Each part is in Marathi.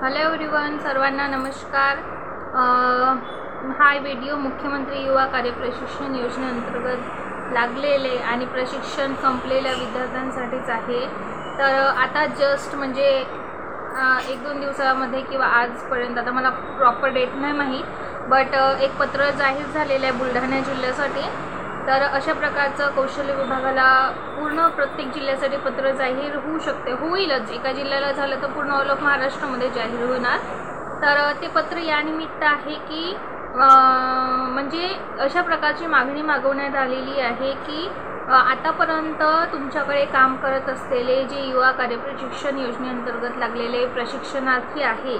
हॅलो एव्हरीवन, सर्वांना नमस्कार। हा व्हिडिओ मुख्यमंत्री युवा कार्य प्रशिक्षण योजनेअंतर्गत लागलेले आणि प्रशिक्षण संपलेल्या विद्यार्थ्यांसाठीच आहे। तर आता जस्ट म्हणजे एक दोन दिवसामध्ये किंवा आजपर्यंत, आता मला प्रॉपर डेट नाही माहीत, बट एक पत्र जाहीर झालेलं आहे बुलढाणा जिल्ह्यासाठी। तर अशा प्रकारचं कौशल्य विभागाला पूर्ण प्रत्येक जिल्ह्यासाठी पत्र जाहीर होऊ शकते, होईलच। एका जिल्ह्याला झालं तर पूर्ण ऑल ऑफ महाराष्ट्रामध्ये जाहीर होणार। तर ते पत्र यानिमित्त आहे की म्हणजे अशा प्रकारची मागणी मागवण्यात आलेली आहे की आतापर्यंत तुमच्याकडे काम करत असलेले जे युवा कार्य प्रशिक्षण योजनेअंतर्गत लागलेले प्रशिक्षणार्थी आहे,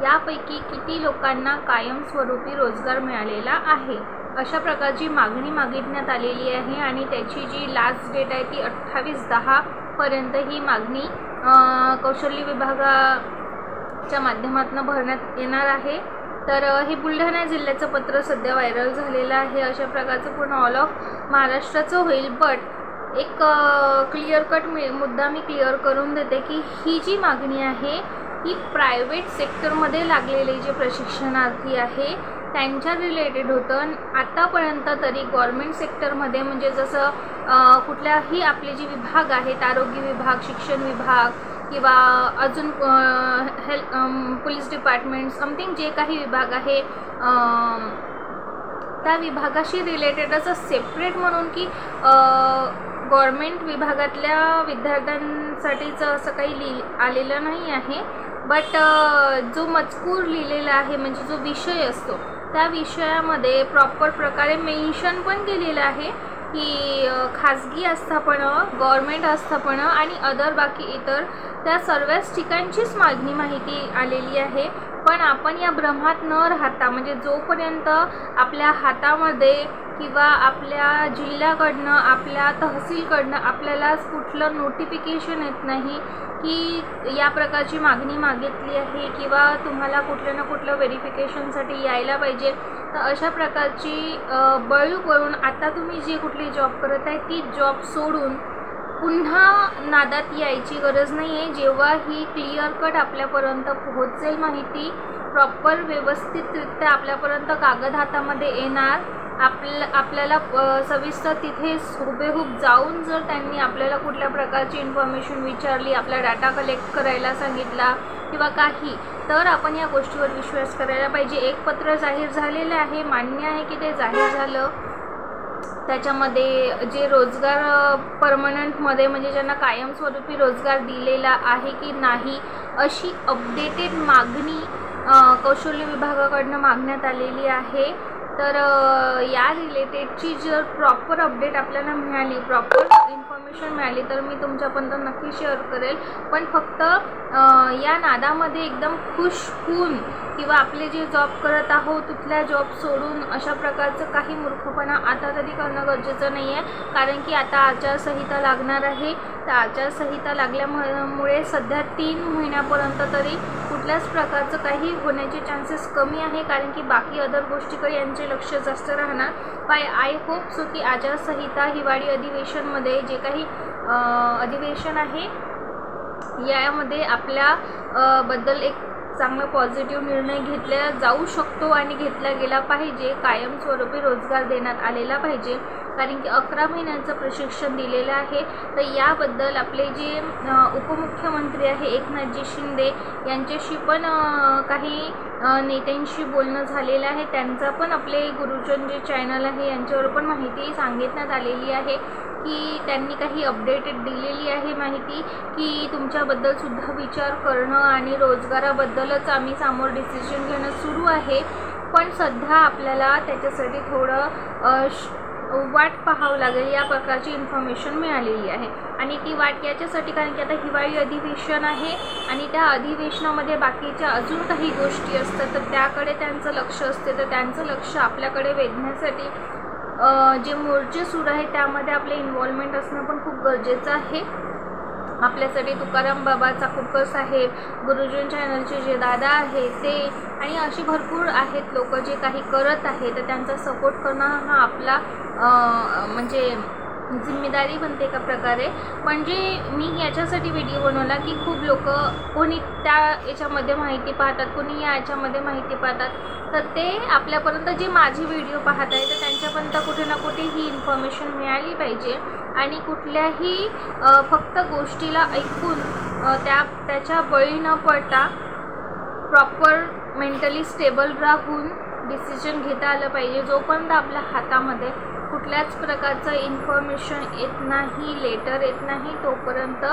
यापैकी किती लोकांना कायमस्वरूपी रोजगार मिळालेला आहे, अशा प्रकारची मागणी मागितण्यात आलेली आहे। आणि त्याची जी लास्ट डेट आहे ती 28/10 पर्यंत ही मागणी कौशल्य विभागाच्या माध्यमातून भरण्यात येणार आहे। तर हे बुलढाणा जिल्ह्याचं पत्र सध्या व्हायरल झालेलं आहे। अशा प्रकारचं पूर्ण ऑल ऑफ महाराष्ट्राचं होईल। बट एक क्लिअर कट मुद्दा मी क्लिअर करून देते की ही जी मागणी आहे ही प्रायव्हेट सेक्टरमध्ये लागलेले जे प्रशिक्षणार्थी आहे त्यांच्या रिलेटेड होतं। आतापर्यंत तरी गव्हर्मेंट सेक्टरमध्ये म्हणजे जसं कुठल्याही आपले जे विभाग आहेत, आरोग्य विभाग, शिक्षण विभाग किंवा अजून पोलीस डिपार्टमेंट, समथिंग जे काही विभाग आहे त्या विभागाशी रिलेटेड असं सेपरेट म्हणून की गव्हर्मेंट विभागातल्या विद्यार्थ्यांसाठीचं असं काही आलेलं नाही आहे। बट जो मजकूर लिहिलेला आहे म्हणजे जो विषय असतो त्या विषयामध्ये प्रॉपर प्रकारे मेन्शन पण केलेलं आहे की खाजगी आस्थापना, गव्हर्मेंट आस्थापना आणि अदर बाकी इतर त्या सर्वच ठिकाणचीच माहिती आलेली आहे। पण आपण या भ्रमात न राहता, म्हणजे जोपर्यंत आपल्या हातामध्ये किंवा आपल्या जिल्ह्याकडनं, आपल्या तहसीलकडनं आपल्याला कुठलं नोटिफिकेशन येत नाही की या प्रकारची मागणी मागितली आहे किंवा तुम्हाला कुठलं ना कुठलं व्हेरिफिकेशनसाठी यायला पाहिजे, तर अशा प्रकारची बळी करून आता तुम्ही जी कुठली जॉब करत आहे ती जॉब सोडून पुन्हा नादात यायची गरज नाही आहे। जेव्हा ही क्लिअर कट आपल्यापर्यंत पोहोचेल, माहिती प्रॉपर व्यवस्थितरित्या आपल्यापर्यंत कागद हातामध्ये येणार, आपल्याला सविस्तर तिथे हुबेहूब जाऊन जर त्यांनी आपल्याला कुठल्या प्रकारची इन्फॉर्मेशन विचारली, आपला डाटा कलेक्ट करायला सांगितला किंवा काही, तर आपण या गोष्टीवर विश्वास करायला पाहिजे। एक पत्र जाहीर झालेलं आहे, मान्य आहे की ते जाहीर झालं, त्याच्यामध्ये जे रोजगार परमनंटमध्ये म्हणजे ज्यांना कायमस्वरूपी रोजगार दिलेला आहे की नाही अशी अपडेटेड मागणी कौशल्य विभागाकडनं मागण्यात आलेली आहे। तर या रिलेटेडची जर प्रॉपर अपडेट आपल्याला मिळाली, प्रॉपर इन्फॉर्मेशन मिळाली तर मी तुमच्यापर्यंत नक्की शेअर करेल। पण फक्त या नादामध्ये एकदम खुश होऊन किंवा आपले जे जॉब करत आहोत तिथल्या जॉब सोडून अशा प्रकारचं काही मूर्खपणा आता तरी करणं गरजेचं नाही आहे। कारण की आता आचारसंहिता लागणार आहे, तर आचारसंहिता लागल्यामुळे सध्या 3 महिन्यापर्यंत तरी कुठल्याच प्रकारचं काही होण्याचे चान्सेस कमी आहे, कारण की बाकी अदर गोष्टीकडे यांचे लक्ष जास्त राहणार। आय होप सो की आचारसंहिता, हिवाळी अधिवेशनमध्ये जे काही अधिवेशन आहे यामध्ये आपल्या बद्दल एक चांगला पॉझिटिव्ह निर्णय घेतला जाऊ शकतो आणि घेतला गेला पाहिजे। कायमस्वरूपी रोजगार देण्यात आलेला पाहिजे, कारण की 11 महिन्यांचं प्रशिक्षण दिलेलं आहे। तर याबद्दल आपले जे उपमुख्यमंत्री आहे एकनाथजी शिंदे यांच्याशी पण काही नेत्यांशी बोलणं झालेलं आहे। त्यांचा पण आपले गुरुजन जे चॅनल आहे यांच्यावर पण माहिती सांगितण्यात आलेली आहे की त्यांनी काही अपडेटेड दिलेली आहे माहिती की तुमच्याबद्दल सुद्धा विचार करणं आणि रोजगाराबद्दलच आम्ही समोर डिसिजन घेणं सुरू आहे। पण सध्या आपल्याला त्याच्यासाठी थोडं वाट पाहावं लागेल, या प्रकारची इन्फॉर्मेशन मिळालेली आहे। आणि ती वाट याच्यासाठी कारण की आता हिवाळी अधिवेशन आहे आणि त्या अधिवेशनामध्ये बाकीच्या अजून काही गोष्टी असतात, तर त्याकडे त्यांचं लक्ष असते। तर त्यांचं लक्ष आपल्याकडे वेधण्यासाठी जे मोर्चे सुरू आहे त्यामध्ये आपले इन्व्हॉल्वमेंट असणं पण खूप गरजेचं आहे आपल्यासाठी। तुकाराम बाबा चाकूरकर साहेब, गुरुजन चॅनलचे जे दादा आहेत ते, आणि अशी भरपूर आहेत लोक जे काही करत आहेत, तर त्यांचा सपोर्ट करणं हा आपला म्हणजे जिम्मेदारी बनते एका प्रकारे. म्हणजे मी याच्यासाठी व्हिडिओ बनवला की खूप लोक कोणी त्या याच्यामध्ये माहिती पाहतात, कोणी या याच्यामध्ये माहिती पाहतात, तर ते आपल्यापर्यंत जे माझी व्हिडिओ पाहत आहे तर त्यांच्यापर्यंत कुठे ना कुठे ही इन्फॉर्मेशन मिळाली पाहिजे. आणि कुठल्याही फक्त गोष्टीला ऐकून त्याच्या बळी न पडता प्रॉपर मेंटली स्टेबल राहून डिसिजन घेता आलं पाहिजे. जोपर्यंत आपल्या हातामध्ये कुठल्याच प्रकारचं इन्फॉर्मेशन येत नाही, लेटर येत नाही, तोपर्यंत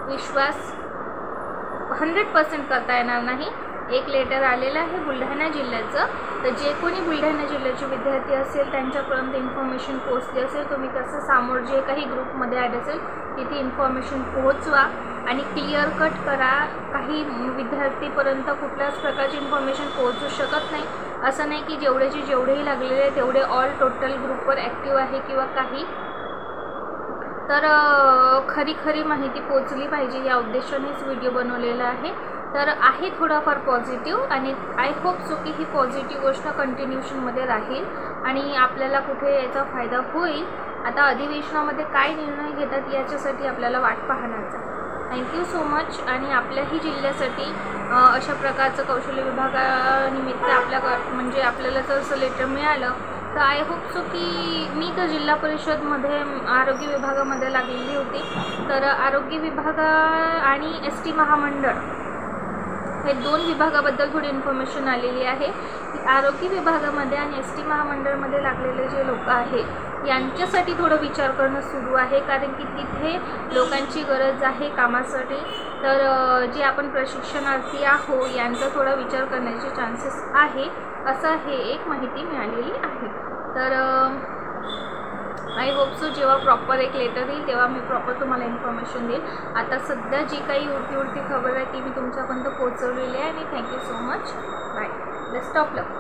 विश्वास 100% करता येणार नाही. एक लेटर आलेलं आहे बुलढाणा जिल्ह्याचं, तर जे कोणी बुलढाणा जिल्ह्याचे विद्यार्थी असेल त्यांच्यापर्यंत इन्फॉर्मेशन पोहोचली असेल, तुम्ही तसं समोर जे काही ग्रुपमध्ये ॲड असेल तिथे इन्फॉर्मेशन पोहोचवा आणि क्लिअर कट करा. काही विद्यार्थीपर्यंत कुठल्याच प्रकारची इन्फॉर्मेशन पोहोचू शकत नाही. असं नाही की जेवढेही लागलेले आहे तेवढे ऑल टोटल ग्रुपवर ॲक्टिव्ह आहे किंवा काही, तर खरी माहिती पोचली पाहिजे या उद्देशानेच व्हिडिओ बनवलेला आहे. तर आहे थोडाफार पॉझिटिव्ह आणि आय होप सो की ही पॉझिटिव्ह गोष्ट कंटिन्यूशनमध्ये राहील आणि आपल्याला कुठे याचा फायदा होईल. आता अधिवेशनामध्ये काय निर्णय घेतात याच्यासाठी आपल्याला वाट पाहण्याचा. Thank you so much. आणि आपल्याही जिल्ह्यासाठी अशा प्रकारचं कौशल्य विभागानिमित्त म्हणजे आपल्याला जर असं लेटर मिळालं तर आय होप सो की मी तर जिल्हा परिषदमध्ये आरोग्य विभागामध्ये लागलेली होती, तर आरोग्य विभाग आणि ST महामंडळ हे 2 विभागाबद्दल थोडी इन्फॉर्मेशन आलेली आहे. आरोग्य विभागामध्ये आणि ST महामंडळमध्ये लागलेले जे लोक आहेत यांच्यासाठी थोडं विचार करणं सुरू आहे, कारण की तिथे लोकांची गरज आहे कामासाठी. तर जे आपण प्रशिक्षणार्थी आहो यांचा थोडा विचार करण्याचे चान्सेस आहे, असं हे एक माहिती मिळालेली आहे. तर आय होप सो जेव्हा प्रॉपर एक लेटर येईल तेव्हा मी प्रॉपर तुम्हाला इन्फॉर्मेशन देईल. आता सध्या जी काही उडती खबर आहे ती मी तुमच्यापर्यंत पोहोचवलेली आहे. आणि thank you so much. Bye. Best of luck.